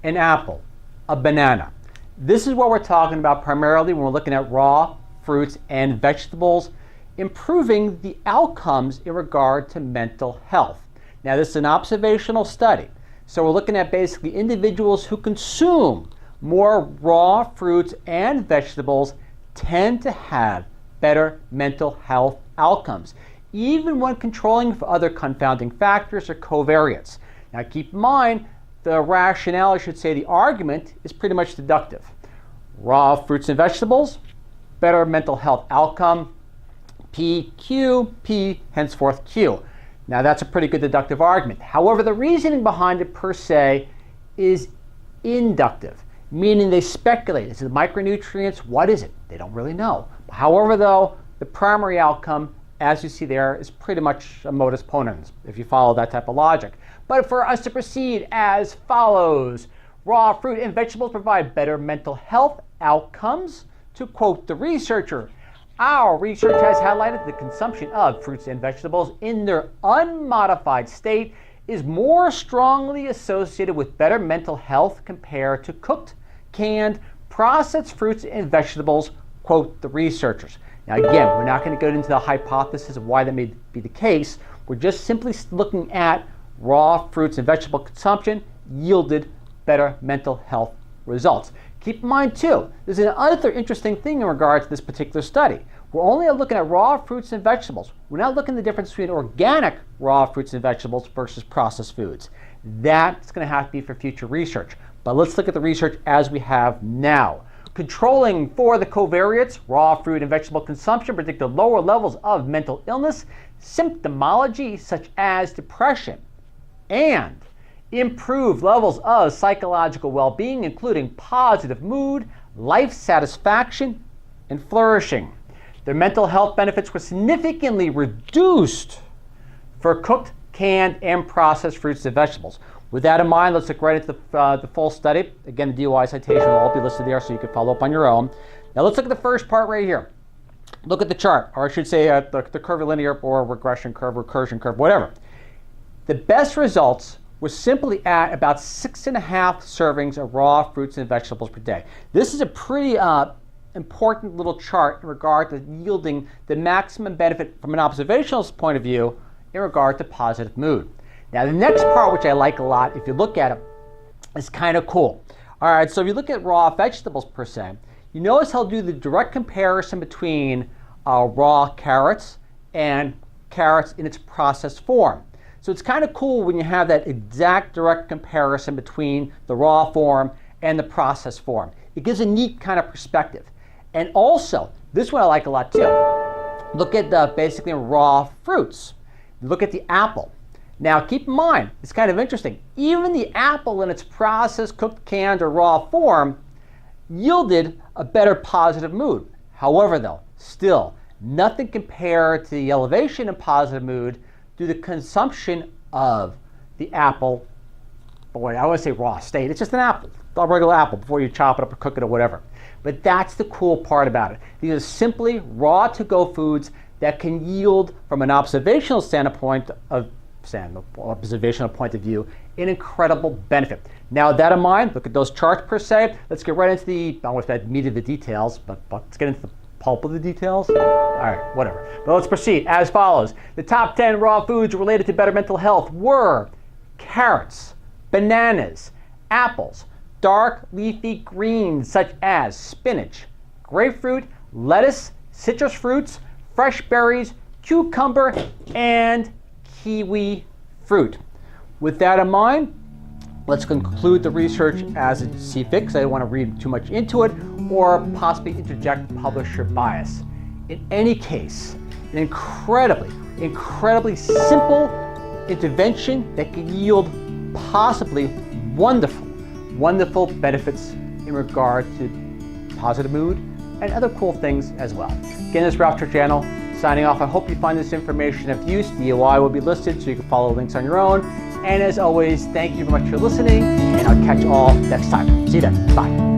an apple, a banana. This is what we're talking about primarily when we're looking at raw fruits and vegetables, improving the outcomes in regard to mental health. Now, this is an observational study. So we're looking at basically individuals who consume more raw fruits and vegetables tend to have better mental health outcomes, even when controlling for other confounding factors or covariates. Now keep in mind, the rationale, I should say the argument, is pretty much deductive. Raw fruits and vegetables, better mental health outcome, P, Q, P, henceforth Q. Now that's a pretty good deductive argument. However, the reasoning behind it per se is inductive, meaning they speculate. Is it micronutrients? What is it? They don't really know. However, though, the primary outcome, as you see there, is pretty much a modus ponens, if you follow that type of logic. But for us to proceed as follows, raw fruit and vegetables provide better mental health outcomes. To quote the researcher, our research has highlighted the consumption of fruits and vegetables in their unmodified state is more strongly associated with better mental health compared to cooked, canned, processed fruits and vegetables, quote the researchers. Now again, we're not going to go into the hypothesis of why that may be the case. We're just simply looking at raw fruits and vegetable consumption yielded better mental health results. Keep in mind too, there's another interesting thing in regard to this particular study. We're only looking at raw fruits and vegetables. We're not looking at the difference between organic raw fruits and vegetables versus processed foods. That's going to have to be for future research. But let's look at the research as we have now. Controlling for the covariates, raw fruit and vegetable consumption predicted lower levels of mental illness, symptomology such as depression, and improved levels of psychological well-being, including positive mood, life satisfaction, and flourishing. Their mental health benefits were significantly reduced for cooked, canned, and processed fruits and vegetables. With that in mind, let's look right into the full study. Again, the DOI citation will all be listed there so you can follow up on your own. Now let's look at the first part right here. Look at the chart, or I should say the curvilinear or regression curve, recursion curve, whatever. The best results was simply at about 6.5 servings of raw fruits and vegetables per day. This is a pretty important little chart in regard to yielding the maximum benefit from an observational point of view in regard to positive mood. Now the next part, which I like a lot, if you look at it, is kind of cool. All right, so if you look at raw vegetables per se, you notice he'll do the direct comparison between raw carrots and carrots in its processed form. So it's kind of cool when you have that exact direct comparison between the raw form and the processed form. It gives a neat kind of perspective. And also, this one I like a lot too. Look at basically raw fruits. Look at the apple. Now keep in mind, it's kind of interesting. Even the apple in its processed, cooked, canned, or raw form yielded a better positive mood. However though, still, nothing compared to the elevation in positive mood due to the consumption of the apple. Boy, I want to say raw state. It's just an apple, a regular apple, before you chop it up or cook it or whatever. But that's the cool part about it. These are simply raw to-go foods that can yield, from an observational standpoint of view, an incredible benefit. Now, with that in mind, look at those charts per se. Let's get right into the, I almost said meat of the details, but let's get into the pulp of the details. All right, whatever. But let's proceed as follows. The top 10 raw foods related to better mental health were carrots, bananas, apples, dark leafy greens such as spinach, grapefruit, lettuce, citrus fruits, fresh berries, cucumber, and kiwi fruit. With that in mind, let's conclude the research as it see fit, because I don't want to read too much into it or possibly interject publisher bias. In any case, an incredibly simple intervention that can yield possibly wonderful benefits in regard to positive mood and other cool things as well. Again, this is Ralph Churchiano signing off. I hope you find this information of use. DOI will be listed so you can follow links on your own. And as always, thank you very much for listening, and I'll catch you all next time. See you then. Bye.